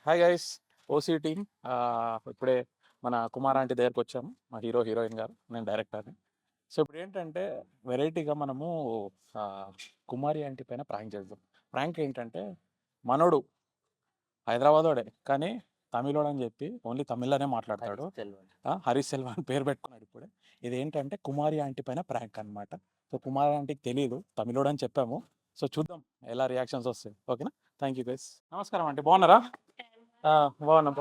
Hi guys, OC team. ఇప్పుడే మన Kumar aunty దగ్గరకు వచ్చాము. మా హీరోయిన్ గారు, నేను డైరెక్టర్ని. సో ఇప్పుడు ఏంటంటే వెరైటీగా మనము ఆ, కుమారి ఆంటీ పైన ప్రాంక్ చేద్దాం. ప్రాంక్ ఏంటంటే మనోడు హైదరాబాదోడే కానీ తమిళోడు అని చెప్పి ఓన్లీ తమిళ్లోనే మాట్లాడతాడు. హరీష్ సెల్వా అని పేరు పెట్టుకున్నాడు ఇప్పుడే. ఇది ఏంటంటే కుమారి ఆంటీ పైన ప్రాంక్ అనమాట. సో కుమారి ఆంటీకి తెలియదు తమిళోడు అని చెప్పాము. సో చూద్దాం ఎలా రియాక్షన్స్ వస్తాయి. ఓకేనా? Thank you guys. నమస్కారం ఆంటీ, బాగున్నారా? బాగున్నా.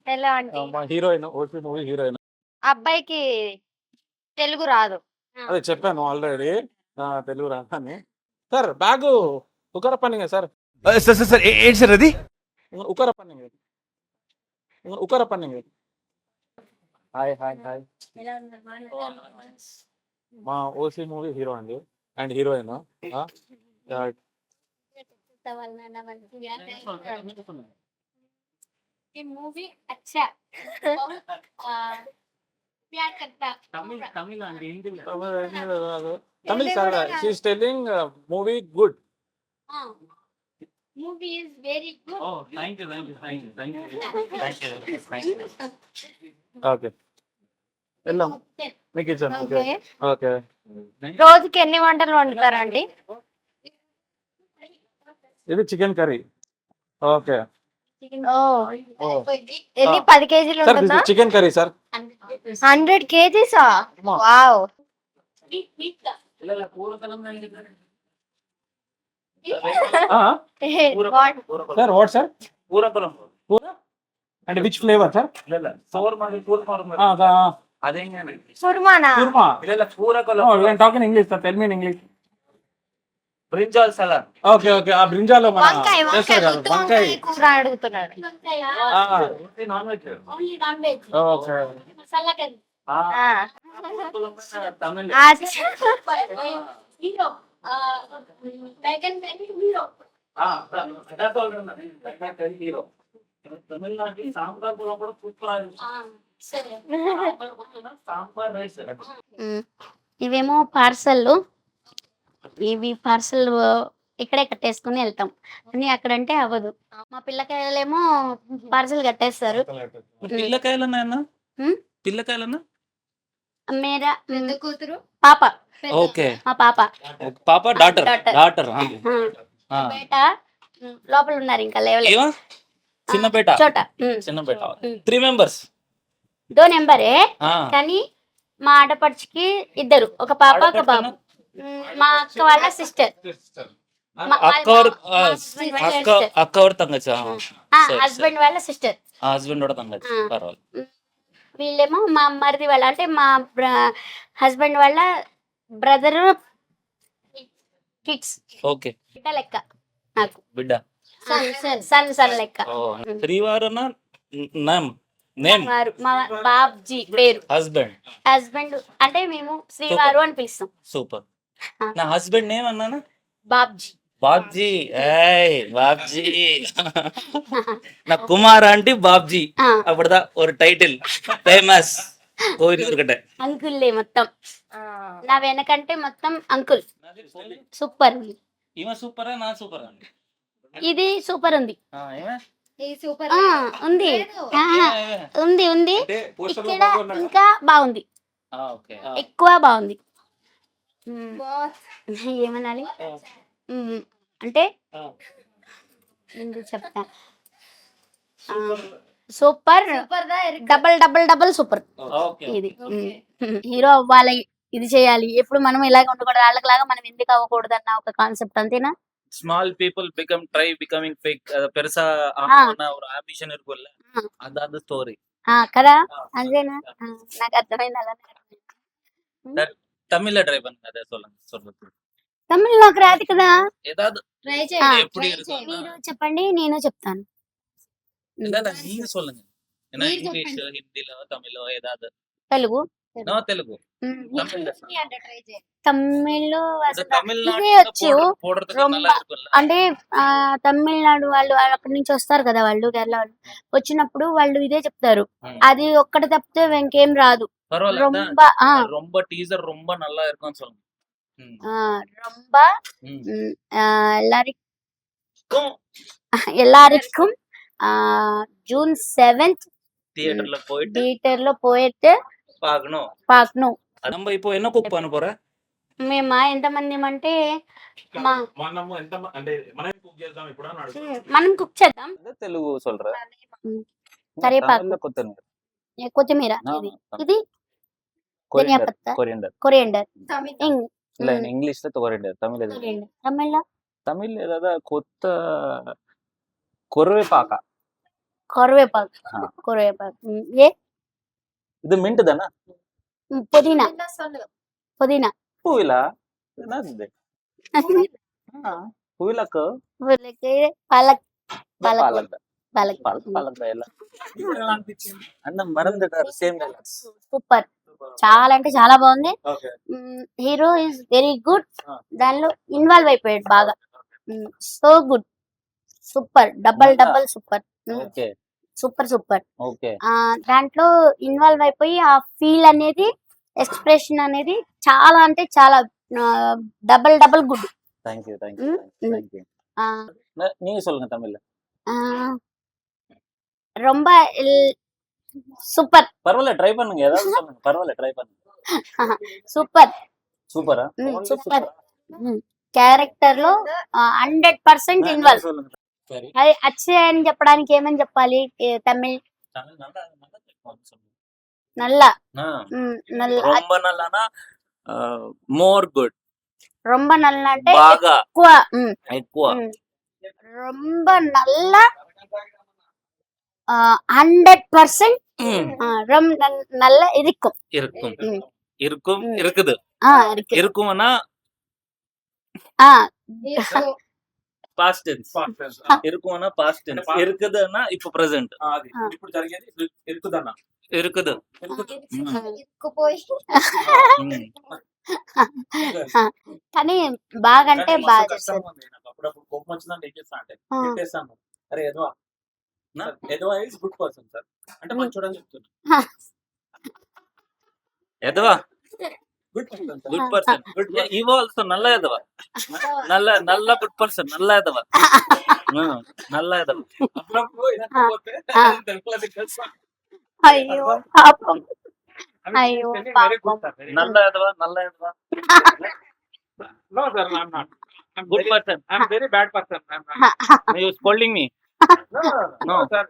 ఎలా అంటే మా హీరోయిన్, ఓపీ మూవీ హీరోయిన్. అబ్బాయికి తెలుగు రాదు. అదే చెప్పాను ఆల్రెడీ, తెలుగు రాదని. సార్ బ్యాగు ఉకర పన్నింగ్ సార్, సార్ సార్ సార్ ఏంటి సార్ అది? ఉకర పన్నింగ్. Hi hi hi. మా ఓసీ మూవీ హీరో అండి అండ్ హీరోయిన్. ये मूवी अच्छा प्यार करता Tamil sir, she is telling movie good. Movie is very good. Okay వెళ్దాం, మీకు ఇచ్చాను. Okay okay. రోజుకి ఎన్ని వంటలు వండుతారండి? ఇది చికెన్ కర్రీ. ఓకే ఎన్ని 10 కేజీలు సార్, ఉంటుందా? Chicken curry sir. 100 కేజీసా? వావ్. Sir what sir? పూర అంటే విచ్ ఫ్లేవర్ సార్? కుర్మానా? Korma. Talking English sir, tell me in English. Brinjal salad. Okay okay. ఆ బ్రింజాలో మన వంకాయ చేస్తారు కదా, వంకాయ. కూర అడుగుతున్నాడు. Non veg. Okay. Tamil. Hero Tamil Nadu sambar కూడా సూపర్. సాంబార్ రైస్. ఇవేమో పార్సల్. ఇవి పార్సల్ ఇక్కడే కట్టేసుకుని వెళ్తాం కానీ అక్కడంటే అవ్వదు. మా పిల్లకాయలేమో పార్సల్ కట్టేస్తారు. పిల్లకాయలన్నా హ్మ్? పిల్లకాయలన్నా మేరా కూతురు పాప. ఓకే. మా పాప పాప డాటర్. డాటర్ బేట లోపల ఉన్నారు, ఇంకా లేవలేదు. చిన్నపేట. చోట చిన్నపేట. 3 మెంబర్స్. 2 నెంబరే కానీ మా ఆడపడుచుకి 2, ఒక పాప ఒక బాబు. మా అక్క వాళ్ళ సిస్టర్. అక్క और तंगच. హస్బెండ్ వాళ్ళ సిస్టర్. హస్బెండ్ కూడా తగ్గచ్చు, పర్వాలేదు. వీళ్ళేమో మా మరిది వాళ్ళ అంటే మా హస్బెండ్ వాళ్ళ బ్రదర్ కిడ్స్. ఓకే. బిడ్డ లెక్క నాకు. బిడ్డ సన్ లెక్క. శ్రీవారన నేమ్ మా బాబ్జీ పేరు. హస్బెండ్ అంటే మేము శ్రీవారు అని పిలుస్తాం. సూపర్. నా హస్బెండ్ నేమ్ అన్నానా? బాబ్జీ. బాబ్జీ. బాబ్జీ. నా కుమార్ ఆంటీ బాబ్జీ. அப்படிதான் ஒரு டைட்டில் ఫేమస్ కోయినూరుగడ్డ. అంకుల్లే మొత్తం. నా వెనకంటే మొత్తం అంకుల్. సూపర్. ఈమె సూపరా నా సూపరా? ఇది సూపర్ ఉంది. ఉంది ఉంది ఇక్కడ ఇంకా బాగుంది, ఎక్కువ బాగుంది. ఏమనాలి అంటే చెప్తా. Super, double super. ఇది హీరో అవ్వాలి, ఇది చేయాలి, ఎప్పుడు మనం ఇలాగే ఉండకూడదు, వాళ్ళకిలాగా మనం ఎందుకు అవ్వకూడదు అన్న ఒక కాన్సెప్ట్, అంతేనా? Small people become try becoming fake. பெருசா ஒரு ஆம்பிஷன் இருக்குல்ல, அதான் ஸ்டோரி కదా, అంతేనా? నాకు అర్థమైంది. అలా தமிழ்ல ட்ரை பண்ணுங்க, அதை சொல்லுங்க. తమిళ్ నాకు రాదు కదా. ஏதாவது మీరు చెప్పండి, నేను చెప్తాను. நீங்க சொல்லுங்க. ఇంగ్లీష్, హిందీలో, తమిళ్లో ఏదాదు. తెలుగు. తెలుగు. తమిళ్లో ఇదే వచ్చు. అంటే తమిళనాడు వాళ్ళు అక్కడి నుంచి వస్తారు కదా, వాళ్ళు కేరళ వాళ్ళు వచ్చినప్పుడు వాళ్ళు ఇదే చెప్తారు. అది ఒక్కటి తప్పితే ఇంకేం రాదు. ரொம்ப டீசர் ரொம்ப நல்லா இருக்கும்னு சொல்லுங்க. ரொம்ப எல்லாரும் எல்லாருக்கும் ஜூன் 7th தியேட்டர்ல போயிட்டு திయేட்டర్లో పోయితే பார்க்கணும். பார்க்கணும். நம்ம இப்போ என்ன குக் பண்ண போற? మేమా ఎంతమంది అంటే మనము ఎంత అంటే మనం కుక్ చేద్దాం ఇప్పుడు అని అడుగుతాం. మనం కుక్ చేద్దాం. తెలుగు சொல்ற. కరివేపాకు, தமிழ்ல கொத்தமல்லி. కొత్తిమీర, ఇది ధనియా పత్తా, కొరియండర్. కొరియండర్, இல்ல இங்கிலீஷ்ல கொரிయండர். தமிழ்ல తమిళ్లో தமிழ் ஏதாவது కొరివేపాక. కరివేపాకు, కరివేపాకు. ఏ இது மின்ட் தானே? పుదీనా, పుదీనా. பூவிலா என்னது? பூவிலாக்கு పాలక్, పాలక్ పాలక్, పాలక్ ఎలా అన్న మరందటారు సేమ్ డైలాగ్స్. సూపర్, చాలా అంటే చాలా బాగుంది. Okay. Hero is very good. దానిలో ఇన్వాల్వ్ అయిపోయాడు బాగా. So good, super, double super, okay super super. Okay. దాంట్లో ఇన్వాల్వ్ అయిపోయి ఆ ఫీల్ అనేది, ఎక్స్ప్రెషన్ అనేది చాలా అంటే చాలా డబల్ గుడ్. థాంక్యూ ఆ, நீங்க சொல்லுங்க தமிழ்ல. ఆ, ரொம்ப సూపర్, பரவாயில்ல ட்ரை பண்ணுங்க, ஏதாவது சொல்லுங்க, பரவாயில்ல ட்ரை பண்ணுங்க. సూపర్, సూపరా? సూపర్. క్యారెక్టర్ లో 100% ఇన్వాల్వ్. சொல்லுங்க. சரி. అది అచ్చే అని చెప్పడానికి ఏమని చెప్పాలి? తమిళ్ தமிழ் நல்லா நல்லா தெரியும் சொல்லுங்க. నల్ల, నల్ల, ரொம்ப நல்லானா మోర్ గుడ్. రొంబ నల్ల అంటే బాగా ఎక్కువ. ఎక్కువ. రొంబ నల్ల 100%. నల్ల ఇరుక్కుం. இருக்கும் இருக்கும் இருக்குது. இருக்கு. இருக்கும்னா పాస్ట్ టెన్స్. இருக்கும்னா పాస్ట్ టెన్స్. இருக்குதுன்னா இப்போ ప్రెజెంట్. అది ఇప్పుడు జరిగేది ఇరుకుదన్న. இருக்குது. కానీ బాగా అంటే బాగా కష్టం చేస్తారు. ఉంది నాకు. అప్పుడప్పుడు కోపం వచ్చిందంటే ఏం చేస్తా అంటే తిట్టేస్తాను. అరే ఎదవా, ఎదవా ఇస్ గుడ్ పర్సన్ సార్ అంటే మనం చూడని చెప్తున్నా. ఎదవా good person sir. Good person. Good ఇవ ఆల్సో నల్ల ఎదవా. నల్ల నల్ల గుడ్ పర్సన్. నల్ల ఎదవా. నల్ల ఎదవా. అప్పుడప్పుడు ఇనకపోతే తెలుగులో తిట్టేస్తా. అయ్యో పాపం, అయ్యో పాపం. నల్ల ఎదవా. నల్ల ఎదవా. No sir, I'm not. I'm good very, person. I'm very bad person. I'm not. You scolding me. No sir.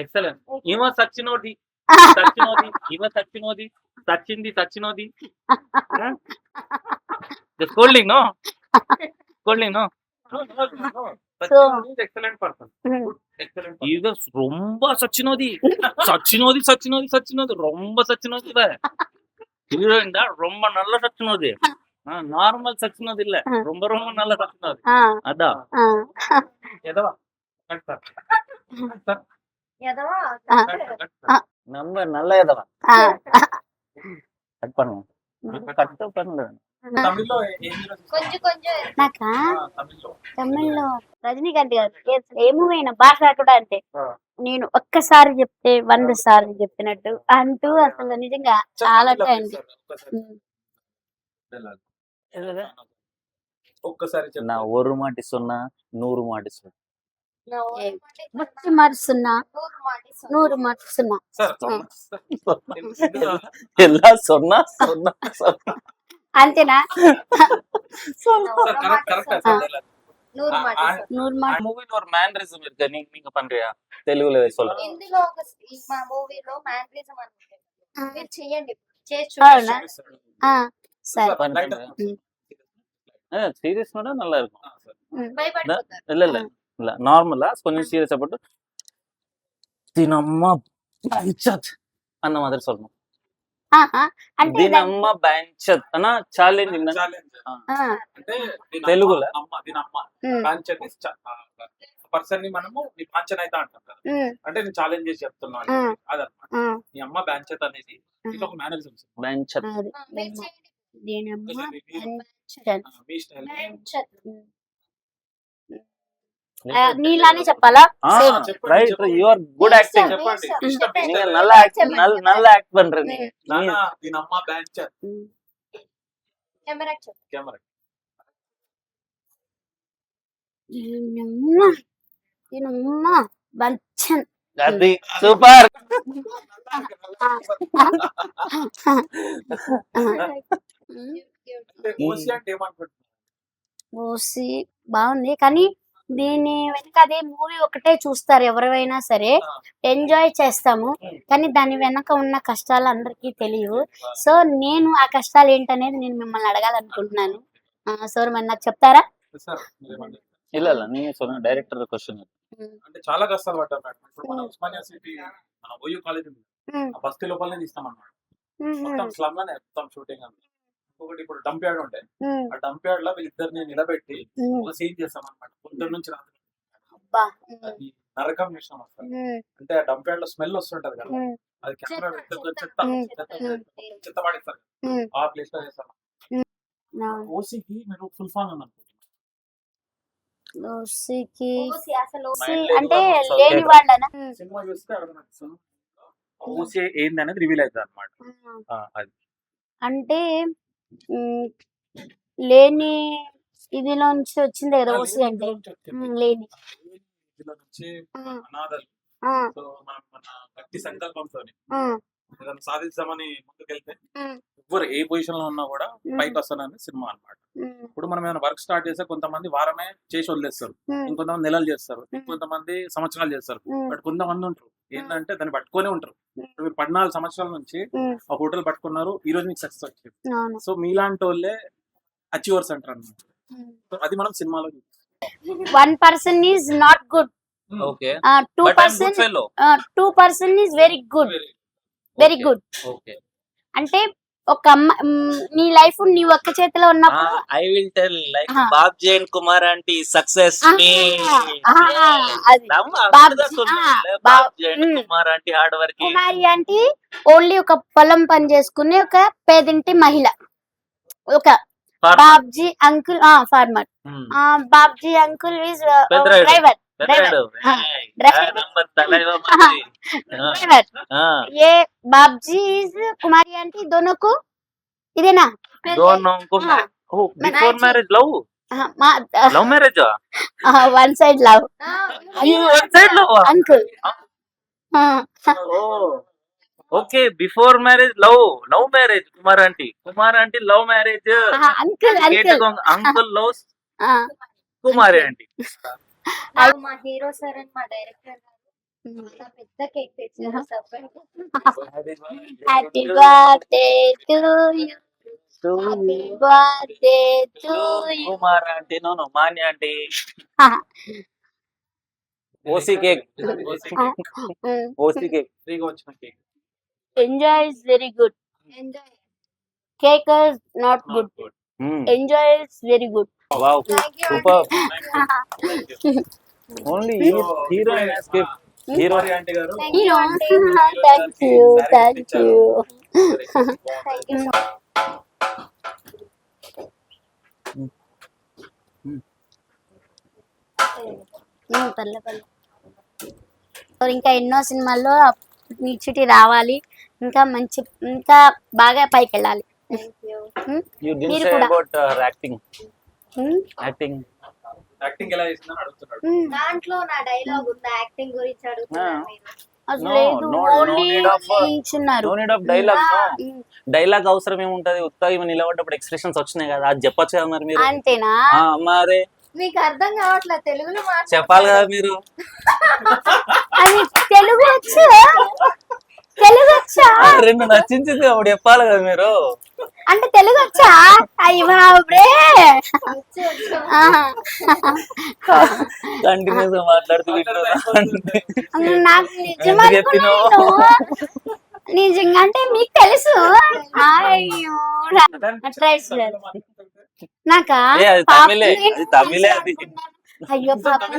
Excellent. ఇవ సచ్చినోది. సచ్చినోది. ఇవ సచ్చినోది. సచ్చింది సచ్చినోది. Scolding no. Scolding no. No, no, no. So, He's excellent person. Good, excellent person. ఇవ ரொம்ப సచ్చినోది. సచ్చినోది సచ్చినోది సచ్చినోది ரொம்ப సచ్చినోది ఇవ. హీరోయిన్ దా ரொம்ப நல்ல సచ్చినోది. నార్మల్ సచ్చినోది இல்ல. ரொம்ப ரொம்ப நல்ல సచ్చినోది. అదా ఎదవా. Cut sir. Cut sir. Cut sir. நம்ம நல்ல ఎదవా. కట్ பண்ணுங்க. కట్ பண்ணுங்க. తమిళ్లో ఏం హీరో చూస్తావు? నాకా తమిళ్లో తమిళ్లో రజనీకాంత్ గారు ఏ మూవీ అయినా భాష కూడా అంతే. ఆ. నేను ఒక్కసారి చెప్తే 100 సార్లు చెప్పినట్టు అంటూ అసలు నిజంగా చాలా టైం. ఒక్కసారి నా ஒரு மாட்டி சொன்னா 100 மாட்டி சொன்னா. ముచ్చి మరుస్తున్నా 100 మరుస్తున్నా. எல்லாம் சொன்னா சொன்னா சொன்னா. అంతేనా? 100 100 మాట. மூவில ஒரு மேனரிசம் இருக்கு. நீங்க பண்றியா? తెలుగులో சொல்றேன். ఇందులో ఒక మా మూవీలో మ్యానరిజం అనుకుంటుంది మీరు చేయండి చేసి అవునా? సరే. சீரியஸ் நோட நல்லா இருக்கும். భయపడిపోతారు. இல்ல இல்ல இல்ல நார்மலா கொஞ்சம் சீரியஸா போட்டு தினம்மா பஞ்சத் அந்த மாதிரி சொல்லணும். అంటే దినమ్మ బెంచత్ అన్న ఛాలెంజ్ అంటే తెలుగులో? దీని అమ్మ బాంచని పర్సన్ ని మనము నీ బాంచన్ అయితే అంటాం కదా. అంటే నేను ఛాలెంజ్ చేసి చెప్తున్నాను అదనమాట. నీ అమ్మ బాంచత్ అనేది ఇది ఒక మేనరిజం. బెంచత్. మీరు చేయండి. దీనమ్మ మీ స్టైల్ నీలానే చెప్పాలా? Right you are good acting. చెప్పండి. நீங்க நல்லா యాక్ట్ பண்றீங்க. దీని అమ్మ బాంచత్. కెమెరా చెప్పు. కెమెరా దీనమ్మా బంచన్. అది సూపర్. ఓసి అంటే ఏమనుకుంటున్నారు? ఓసి బాగుంది కానీ దీని వెనక అదే మూవీ ఒకటే చూస్తారు ఎవరైనా సరే, ఎంజాయ్ చేస్తాము కానీ దాని వెనక ఉన్న కష్టాలు అందరికీ తెలియవు. సో నేను ఆ కష్టాలు ఏంటనేది నేను మిమ్మల్ని అడగాలనుకుంటున్నాను. సార్ మరి నాకు చెప్తారా? సార్ మీరేమంటారు? ಇಲ್ಲ ನೀವೇ ಸೊನ್ನ ಡೈರೆಕ್ಟರ್ ಕ್ವಶನ್. అంటే చాలా కష్టాలు పడ్డారు మేడం. ఇప్పుడు మన ఉస్మానియా సిటీ మన ఓయూ కాలేజ్ ఉంది, ఆ బస్తీ లోపలనే తీస్తాం అన్నమాట. మొత్తం స్లమ్ లోనే మొత్తం షూటింగ్ అంతా. ఇంకొకటి ఇప్పుడు డంప్ యార్డ్ ఉంటే ఆ డంప్ యార్డ్ లో వీళ్ళిద్దరిని నిలబెట్టి ఒక సీన్ చేస్తాం అన్నమాట. పొద్దున్న నుంచి రాత్రి అది నరకం విషయం వస్తుంది. అంటే ఆ డంప్ యార్డ్ లో స్మెల్ వస్తుంటది కదా, అది కెమెరా చెత్త పడేస్తారు, ఆ ప్లేస్ లో చేస్తాం. ఓసీకి మీరు ఫుల్ ఫామ్ అని అనుకుంటున్నారు? ఓసికి అసలు అంటే లేని వాళ్ళనా? సినిమా చూస్తే అర్థం ఓసీ ఏంది అనేది రివీల్ అవుతుంది అన్నమాట. అది అంటే లేని ఇదిలో నుంచి వచ్చింది కదా ఓసి అంటే. లేని ఇందులో నుంచి అనాథలు, సో మనం మన గట్టి సంకల్పంతో ఏదైనా సాధిద్దామని ముందుకెళ్తే ఎవరు ఏ పొజిషన్ లో ఉన్నా కూడా పైకి వస్తానని సినిమా అన్నమాట. ఇప్పుడు మనం ఏమైనా వర్క్ స్టార్ట్ చేస్తే కొంతమంది వారమే చేసి వదిలేస్తారు, ఇంకొంతమంది నెలలు చేస్తారు, ఇంకొంతమంది సంవత్సరాలు చేస్తారు. బట్ కొంతమంది ఉంటారు ఏంటంటే దాన్ని పట్టుకొనే ఉంటారు. ఇప్పుడు మీరు 14 సంవత్సరాల నుంచి ఆ హోటల్ పట్టుకున్నారు, ఈ రోజు మీకు సక్సెస్ వచ్చింది. సో మీలాంటి వాళ్ళే అచీవర్స్ అంటారు అన్నమాట. సో అది మనం సినిమాలో చూస్తాం. 1% is not good. Okay. 2% is very good. Very good. Okay. అంటే ఒక నీ లైఫ్ నీ ఒక్క చేతిలో ఉన్నప్పుడు I will tell like Babji and Kumar aunty success me. అది Babji and Kumar aunty hard working. కుమారి అంటే ఓన్లీ ఒక పొలం పని చేసుకునే ఒక పేదింటి మహిళ. ఒక Babji uncle farmer. Babji uncle is driver. ये बाबजी इज कुमारी आंटी दोनों को इदेना दोनों को before marriage love love marriage one side love one side love uncle. Okay before marriage love love marriage Kumar aunty love marriage uncle uncle loves Kumari aunty. మా hero sir and మా director గారు పెద్ద cake తెచ్చారు. Happy birthday to you happy birthday to you Kumar aunty no मान्य aunty OC cake OC cake ఫ్రీగా వచ్చిన cake. Enjoy is very good. Enjoy. Cake is not good. Enjoy is very good. Wow super only hero in escape hero aunty గారు hero thank you. పర్లే పర్లే. ఇంకా ఎన్నో సినిమాల్లో నిచ్చిటి రావాలి, ఇంకా మంచి ఇంకా బాగా పైకి వెళ్ళాలి. you didn't మీరు say కూడా. about acting acting యాక్టింగ్ ఎలా చేసిందని అడుగుతున్నాడు. దాంట్లో నా డైలాగ్ ఉంది, యాక్టింగ్ గురించి అడుగుతున్నారు మీరు. అసలు No, లేదు, no only need of చేయించున్నారు. no need of dialogue no dialogue అవసరం ఏముంటది, ఉత్తగా ఇవి నిలబడ్డప్పుడు ఎక్స్ప్రెషన్స్ వచ్చినాయి కదా, అది చెప్పొచ్చు కదా మరి మీరు. అంతేనా? మరి మీకు అర్థం కావట్లేదు తెలుగులో చెప్పాలి కదా మీరు. అది తెలుగు వచ్చు, తెలుగు వచ్చా రెండు నచ్చించింది అప్పుడు చెప్పాలి కదా మీరు. అంటే తెలుగు వచ్చా? అయ్యి బాబురే, కంటిన్యూస్ గా మాట్లాడుతూ నాకు నిజం నిజంగా అంటే మీకు తెలుసు. అయ్యో నాకా తమిళే అది. అయ్యో పాపం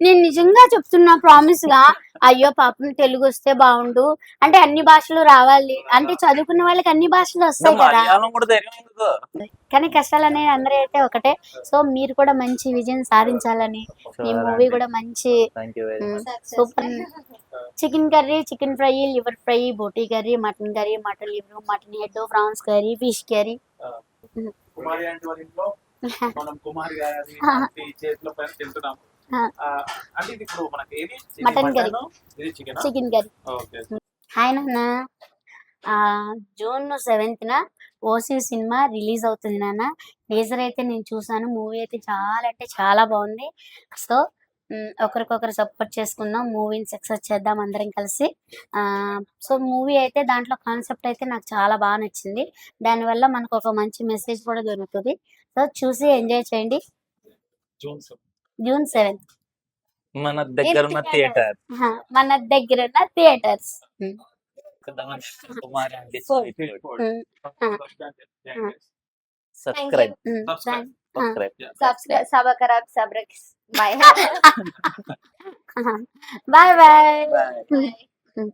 నేను నిజంగా చెప్తున్నా ప్రామిస్ గా. అయ్యో పాపం తెలుగు వస్తే బాగుండు, అంటే అన్ని భాషలు రావాలి, అంటే చదువుకున్న వాళ్ళకి అన్ని భాషలు వస్తాయి కదా. కానీ కష్టాలు అనేవి అందరూ అయితే ఒకటే. సో మీరు కూడా మంచి విజయం సాధించాలని, మీ మూవీ కూడా మంచి super. Chicken curry, chicken fry, liver fry, boti curry, mutton curry, mutton liver, mutton head, prawns curry, fish curry. Kumari aunty వాళ్ళ ఇంట్లో మనం కుమారి గారి చేతిలో పైన తింటున్నాం. అంటే ఇది ఇప్పుడు మనకి ఏది మటన్ కర్రీ. ఇది chicken. Chicken curry. Okay. Hi నాన్న. June 7th OC cinema release అవుతుంది నాన్న. టీజర్ అయితే నేను చూసాను. మూవీ అయితే చాలా అంటే చాలా బాగుంది. సో ఒకరికొకరు సపోర్ట్ చేసుకుందాం, మూవీని సక్సెస్ చేద్దాం అందరం కలిసి. సో మూవీ అయితే దాంట్లో కాన్సెప్ట్ అయితే నాకు చాలా బాగా నచ్చింది. దానివల్ల మనకు ఒక మంచి మెసేజ్ కూడా దొరుకుతుంది. సో చూసి ఎంజాయ్ చేయండి. జూన్ 7th మన దగ్గర ఉన్న థియేటర్ మన దగ్గర ఉన్న థియేటర్స్. కుమారి అంటే subscribe subscribe subscribe subscribe bye. Bye bye. Bye.